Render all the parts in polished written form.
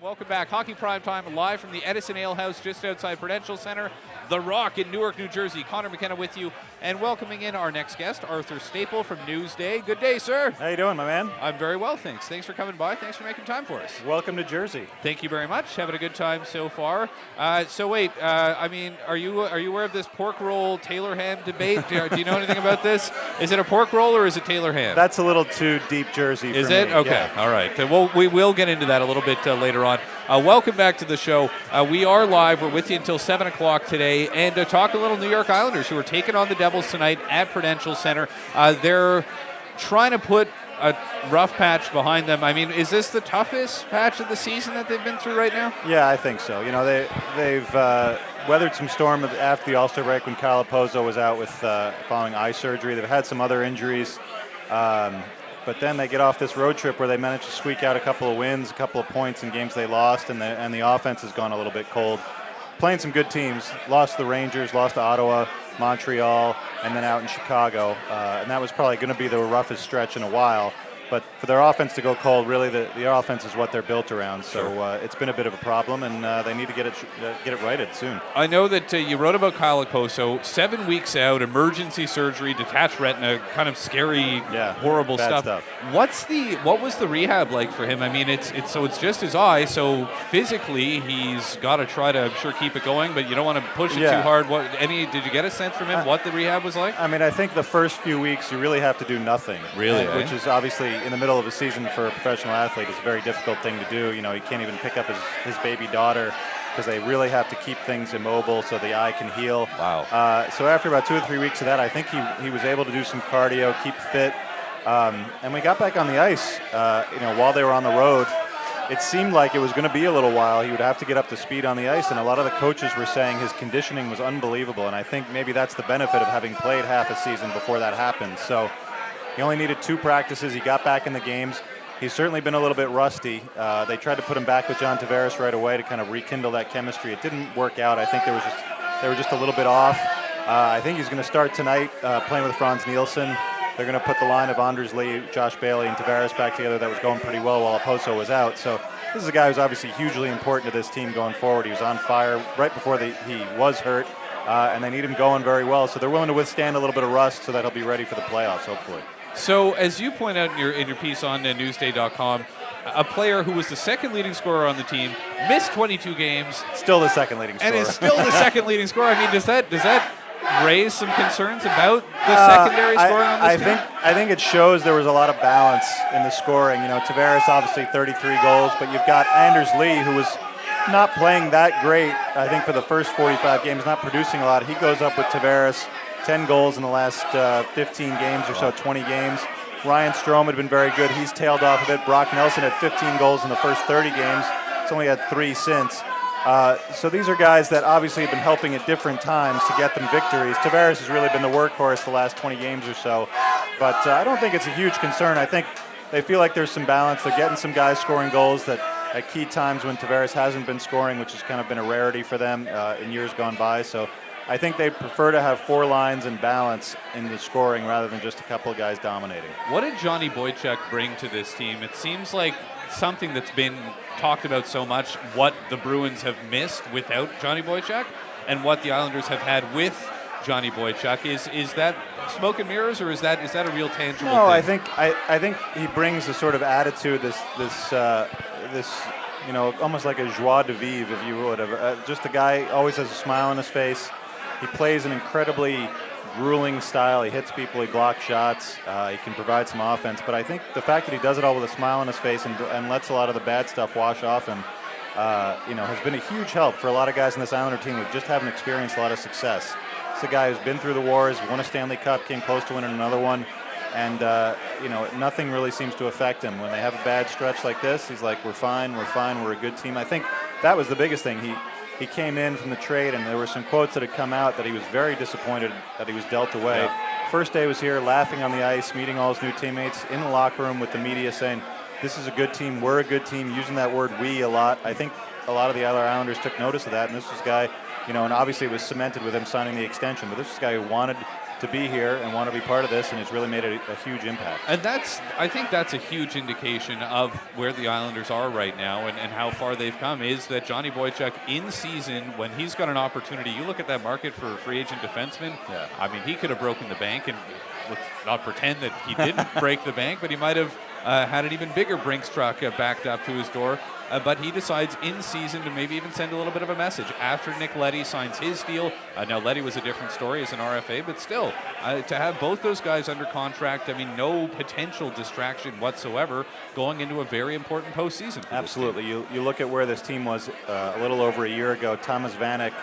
Welcome back. Hockey Primetime live from the Edison Ale House just outside Prudential Center. The Rock in Newark, New Jersey. Conor McKenna with you and welcoming in our next guest, Arthur Staple from Newsday. Good day, sir. How you doing, my man? I'm very well, thanks. Thanks for coming by. Thanks for making time for us. Welcome to Jersey. Thank you very much. Having a good time so far. Are you aware of this pork roll Taylor ham debate? Do you know anything about this? Is it a pork roll or is it Taylor ham? That's a little too deep Jersey for me. Is it? Okay. Yeah. All right. Well, we will get into that a little bit later on. Welcome back to the show. We are live. We're with you until 7 o'clock today. And talk a little New York Islanders who are taking on the Devils tonight at Prudential Center. They're trying to put a rough patch behind them. I mean, is this the toughest patch of the season that they've been through right now? Yeah, I think so. You know, they've weathered some storm after the All-Star break when Okposo was out with following eye surgery. They've had some other injuries. But then they get off this road trip where they managed to squeak out a couple of wins, a couple of points in games they lost, and the offense has gone a little bit cold. Playing some good teams, lost to the Rangers, lost to Ottawa, Montreal, and then out in Chicago. And that was probably going to be the roughest stretch in a while. But for their offense to go cold, really, the offense is what they're built around. So it's been a bit of a problem, and they need to get it righted soon. I know that you wrote about Kyle Okposo, 7 weeks out, emergency surgery, detached retina, kind of scary, horrible stuff. What was the rehab like for him? I mean, it's just his eye. So physically, he's got to try to, I'm sure, keep it going, but you don't want to push it too hard. Did you get a sense from him what the rehab was like? I mean, I think the first few weeks you really have to do nothing. Really, which is obviously in the middle of a season for a professional athlete is a very difficult thing to do. You know, he can't even pick up his baby daughter because they really have to keep things immobile so the eye can heal. Wow. So after about 2 or 3 weeks of that, I think he was able to do some cardio, keep fit, and we got back on the ice. While they were on the road, it seemed like it was going to be a little while. He would have to get up to speed on the ice, and a lot of the coaches were saying his conditioning was unbelievable, and I think maybe that's the benefit of having played half a season before that happened. So he only needed 2 practices. He got back in the games. He's certainly been a little bit rusty. They tried to put him back with John Tavares right away to kind of rekindle that chemistry. It didn't work out. I think they were just a little bit off. I think he's going to start tonight playing with Franz Nielsen. They're going to put the line of Anders Lee, Josh Bailey, and Tavares back together. That was going pretty well while Okposo was out. So this is a guy who's obviously hugely important to this team going forward. He was on fire right before he was hurt. And they need him going very well. So they're willing to withstand a little bit of rust so that he'll be ready for the playoffs, hopefully. So, as you point out in your piece on Newsday.com, a player who was the second leading scorer on the team, missed 22 games. Still the second leading scorer. And is still the second leading scorer. I mean, does that raise some concerns about the secondary scoring on this team? I think it shows there was a lot of balance in the scoring. You know, Tavares obviously 33 goals, but you've got Anders Lee, who was not playing that great, I think, for the first 45 games, not producing a lot. He goes up with Tavares. 10 goals in the last 15 games or so, 20 games. Ryan Strome had been very good. He's tailed off a bit. Brock Nelson had 15 goals in the first 30 games. He's only had 3 since. So these are guys that obviously have been helping at different times to get them victories. Tavares has really been the workhorse the last 20 games or so. But I don't think it's a huge concern. I think they feel like there's some balance. They're getting some guys scoring goals that at key times when Tavares hasn't been scoring, which has kind of been a rarity for them in years gone by. So I think they prefer to have 4 lines and balance in the scoring rather than just a couple of guys dominating. What did Johnny Boychuk bring to this team? It seems like something that's been talked about so much, what the Bruins have missed without Johnny Boychuk and what the Islanders have had with Johnny Boychuk. Is that smoke and mirrors, or is that a real tangible thing? I think he brings a sort of attitude, this almost like a joie de vivre, if you would. Just a guy always has a smile on his face. He plays an incredibly grueling style. He hits people, he blocks shots, he can provide some offense. But I think the fact that he does it all with a smile on his face and lets a lot of the bad stuff wash off him, has been a huge help for a lot of guys in this Islander team who just haven't experienced a lot of success. It's a guy who's been through the wars, won a Stanley Cup, came close to winning another one, and nothing really seems to affect him. When they have a bad stretch like this, he's like, we're fine, we're a good team. I think that was the biggest thing. He came in from the trade, and there were some quotes that had come out that he was very disappointed that he was dealt away. Yeah. First day was here, laughing on the ice, meeting all his new teammates, in the locker room with the media saying, this is a good team, we're a good team, using that word we a lot. I think a lot of the other Islanders took notice of that, and this was a guy, and obviously it was cemented with him signing the extension, but this was a guy who wanted to be here and want to be part of this, and it's really made a huge impact. And I think that's a huge indication of where the Islanders are right now and how far they've come, is that Johnny Boychuk in season, when he's got an opportunity, you look at that market for free agent defensemen, I mean, he could have broken the bank, and let's not pretend that he didn't break the bank, but he might have had an even bigger Brinks truck backed up to his door. But he decides in season to maybe even send a little bit of a message after Nick Leddy signs his deal. Now, Leddy was a different story as an RFA, but still, to have both those guys under contract, I mean, no potential distraction whatsoever going into a very important postseason. Absolutely. You look at where this team was a little over a year ago. Thomas Vanek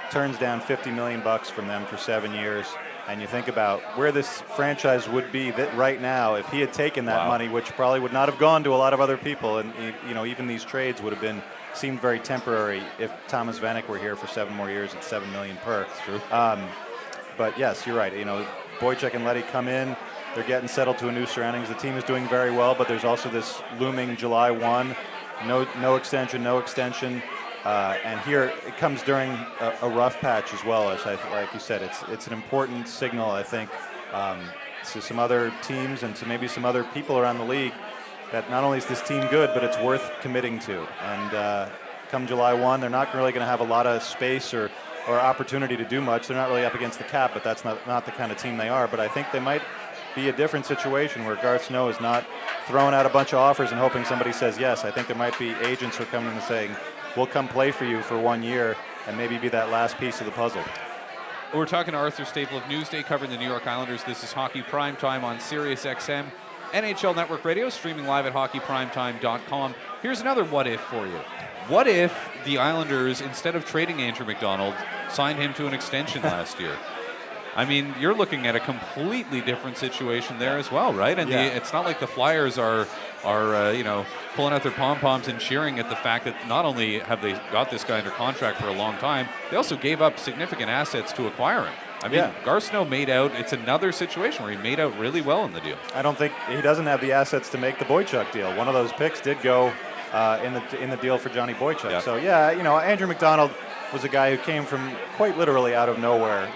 turns down $50 million from them for 7 years. And you think about where this franchise would be right now if he had taken that money, which probably would not have gone to a lot of other people, and even these trades would have seemed very temporary if Thomas Vanek were here for 7 more years at $7 million per. That's true. But yes, you're right. Boychuk and Leddy come in, they're getting settled to a new surroundings. The team is doing very well, but there's also this looming July 1, no extension. And here it comes during a rough patch as well. As like you said, it's an important signal, I think, to some other teams and to maybe some other people around the league that not only is this team good, but it's worth committing to. And come July 1, they're not really going to have a lot of space or opportunity to do much. They're not really up against the cap, but that's not the kind of team they are. But I think they might be a different situation where Garth Snow is not throwing out a bunch of offers and hoping somebody says yes. I think there might be agents who are coming in and saying, we'll come play for you for 1 year and maybe be that last piece of the puzzle. We're talking to Arthur Staple of Newsday, covering the New York Islanders. This is Hockey Primetime on Sirius XM, NHL Network Radio, streaming live at hockeyprimetime.com. Here's another what if for you. What if the Islanders, instead of trading Andrew McDonald, signed him to an extension last year? I mean, you're looking at a completely different situation there as well, right? And it's not like the Flyers are pulling out their pom-poms and cheering at the fact that not only have they got this guy under contract for a long time, they also gave up significant assets to acquire him. I mean, Garth Snow made out, it's another situation where he made out really well in the deal. I don't think he doesn't have the assets to make the Boychuk deal. One of those picks did go in the deal for Johnny Boychuk. So, Andrew McDonald was a guy who came from quite literally out of nowhere.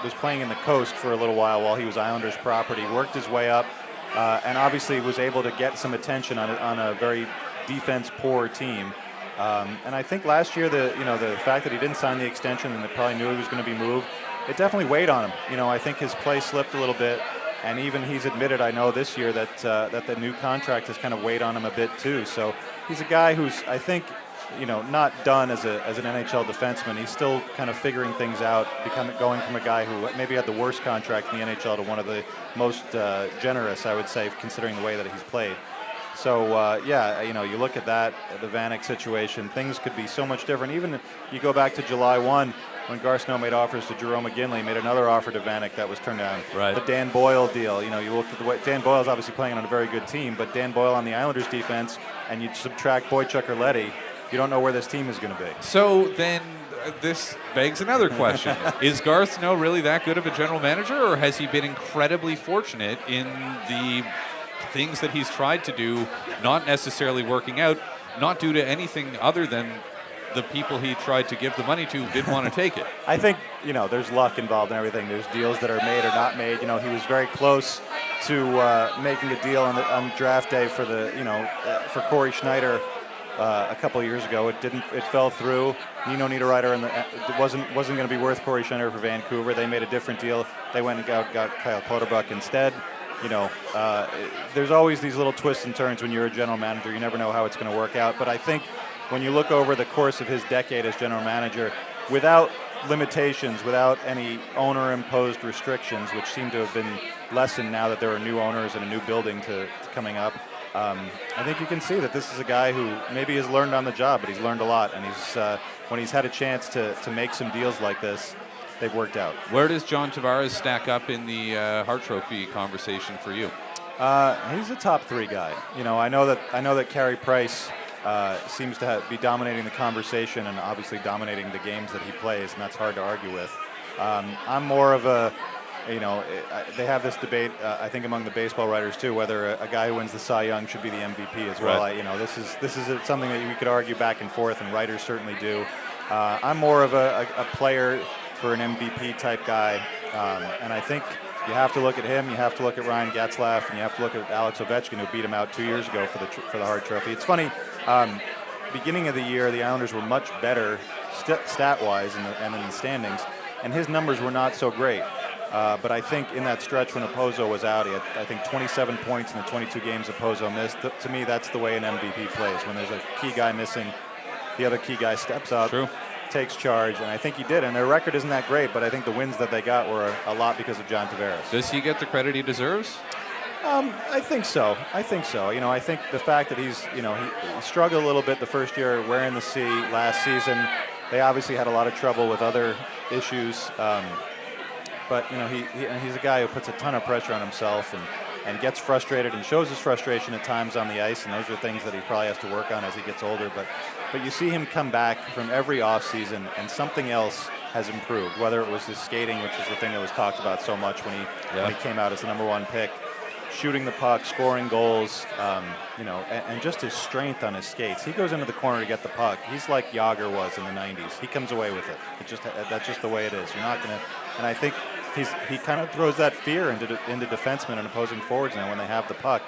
Was playing in the coast for a little while he was Islanders property, worked his way up, and obviously was able to get some attention on a very defense-poor team. And I think last year, the fact that he didn't sign the extension and they probably knew he was going to be moved, it definitely weighed on him. I think his play slipped a little bit, and even he's admitted, I know this year, that the new contract has kind of weighed on him a bit too. So he's a guy who's, I think, not done as an NHL defenseman. He's still kind of figuring things out, going from a guy who maybe had the worst contract in the NHL to one of the most generous, I would say, considering the way that he's played. So, you look at that, the Vanek situation, things could be so much different. Even if you go back to July 1, when Garth Snow made offers to Jerome McGinley, made another offer to Vanek that was turned down. Right. The Dan Boyle deal, you look at the way Dan Boyle's obviously playing on a very good team, but Dan Boyle on the Islanders defense, and you subtract Boychuk or Leddy, you don't know where this team is going to be. So then this begs another question. Is Garth Snow really that good of a general manager, or has he been incredibly fortunate in the things that he's tried to do, not necessarily working out, not due to anything other than the people he tried to give the money to didn't want to take it? I think, there's luck involved in everything. There's deals that are made or not made. He was very close to making a deal on draft day for for Corey Schneider a couple of years ago. It fell through. Nino Niederreiter it wasn't going to be worth Corey Schneider for Vancouver. They made a different deal. They went and got Kyle Clutterbuck instead. There's always these little twists and turns when you're a general manager. You never know how it's going to work out. But I think when you look over the course of his decade as general manager, without limitations, without any owner-imposed restrictions, which seem to have been lessened now that there are new owners and a new building coming up, I think you can see that this is a guy who maybe has learned on the job, but he's learned a lot. And when he's had a chance to make some deals like this, they've worked out. Where does John Tavares stack up in the Hart Trophy conversation for you? He's a top 3 guy. I know that Carey Price seems to be dominating the conversation and obviously dominating the games that he plays, and that's hard to argue with. I'm more of a, they have this debate, I think, among the baseball writers too, whether a guy who wins the Cy Young should be the MVP as well. Right. This is something that we could argue back and forth, and writers certainly do. I'm more of a player for an MVP type guy, and I think You have to look at him. You have to look at Ryan Getzlaf, and you have to look at Alex Ovechkin, who beat him out 2 years ago for the Hart Trophy. It's funny. Beginning of the year, the Islanders were much better stat-wise and in the standings, and his numbers were not so great. But I think in that stretch when Okposo was out, he had, I think, 27 points in the 22 games Okposo missed. To me, that's the way an MVP plays. When there's a key guy missing, the other key guy steps up, takes charge, and I think he did. And their record isn't that great, but I think the wins that they got were a lot because of John Tavares. Does he get the credit he deserves? I think so. I think the fact that he struggled a little bit the first year wearing the C last season. They obviously had a lot of trouble with other issues. But he's a guy who puts a ton of pressure on himself and gets frustrated and shows his frustration at times on the ice, and those are things that he probably has to work on as he gets older. But you see him come back from every offseason, and something else has improved, whether it was his skating, which is the thing that was talked about so much when he came out as the #1 pick, shooting the puck, scoring goals, and just his strength on his skates. He goes into the corner to get the puck. He's like Yager was in the 90s. He comes away with it. That's just the way it is. You're not going to, and I think he kind of throws that fear into defensemen and opposing forwards now when they have the puck.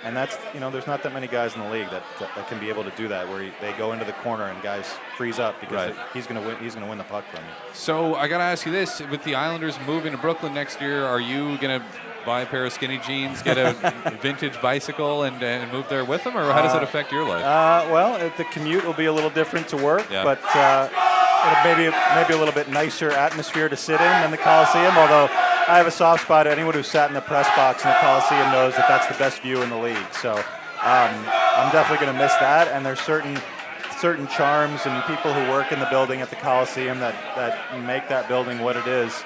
And that's, there's not that many guys in the league that can be able to do that, where they go into the corner and guys freeze up because he's going to win the puck from you. So I got to ask you this: with the Islanders moving to Brooklyn next year, are you going to buy a pair of skinny jeans, get a vintage bicycle, and move there with them, or how does it affect your life? Well, the commute will be a little different to work, but maybe a little bit nicer atmosphere to sit in than the Coliseum, although I have a soft spot. Anyone who's sat in the press box in the Coliseum knows that that's the best view in the league. So I'm definitely going to miss that, and there's certain charms and people who work in the building at the Coliseum that make that building what it is.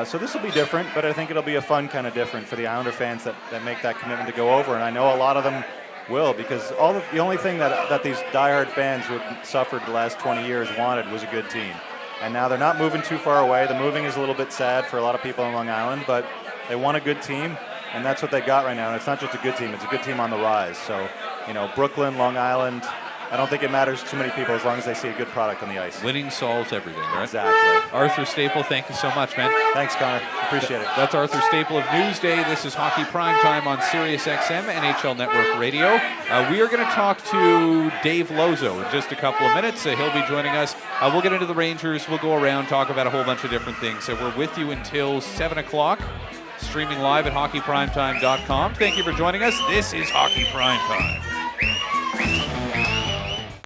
So this will be different, but I think it'll be a fun kind of different for the Islander fans that make that commitment to go over, and I know a lot of them will, because the only thing that these diehard fans who had suffered the last 20 years wanted was a good team. And now they're not moving too far away. The moving is a little bit sad for a lot of people on Long Island, but they want a good team, and that's what they got right now. And it's not just a good team, it's a good team on the rise. So, Brooklyn, Long Island, I don't think it matters to too many people as long as they see a good product on the ice. Winning solves everything, right? Exactly. Arthur Staple, thank you so much, man. Thanks, Connor. Appreciate it. That's Arthur Staple of Newsday. This is Hockey Primetime on Sirius XM, NHL Network Radio. We are going to talk to Dave Lozo in just a couple of minutes. He'll be joining us. We'll get into the Rangers. We'll go around, talk about a whole bunch of different things. So we're with you until 7 o'clock, streaming live at hockeyprimetime.com. Thank you for joining us. This is Hockey Primetime.